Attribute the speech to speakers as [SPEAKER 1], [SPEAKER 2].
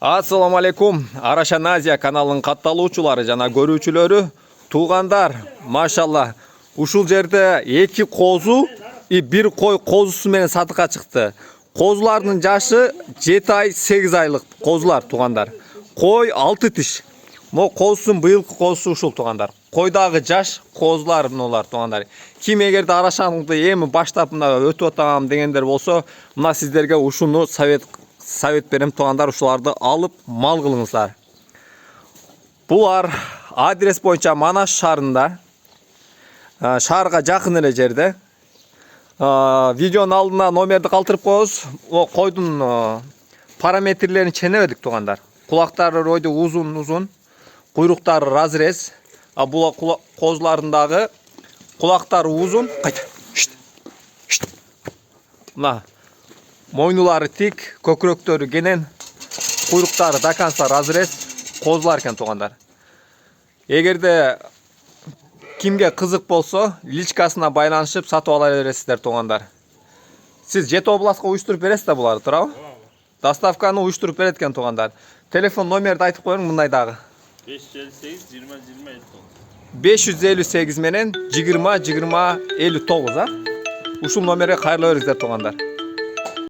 [SPEAKER 1] Assalamu alaikum. Arashan Азия каналының катталуучулары жана көрүүчүлөрү, туугандар, машалла. Ушул жерде 2 козу и 1 кой козусу менен сатыкка чыкты. Козулардын жашы 7 ай 8 айлык козулар, туугандар. Кой 6 тиш. Мо козусун быйылкы козусу ушул, туугандар. Койдагы жаш козулар мыналар, туугандар. Ким эгерде Арашанды эми баштап мына өтүп атам дегендер болсо, мына сиздерге ушуну совет берем, туугандар, ушуларды алып мал кылыңыздар. Булар адрес боюнча Манаш шаарында, шаарга жакын эле жерде. Видеонун алдына номерди калтырып коебуз. Койдун параметрлерин ченебедик, туугандар. Кулактары ройду узун, куйруктары разрез. Бул козулардагы кулактары узун. Кайта. Мына мойнулары тик, көкүрөктөрү кенен, куйруктары даканса разрез козулар экен, туугандар. Эгерде кимге кызык болсо, личкасына байланышып сатып ала бересиздер, туугандар. Сиз Жети областка уюштуруп бересиз да буларды, туурабы? Доставканы уюштуруп берет экен, туугандар. Телефон номерди айтып коюң, мындай дагы.
[SPEAKER 2] 558 20 20
[SPEAKER 1] 558 менен 20 20 59, Ушул номерге кайрыла бериңиздер, туугандар.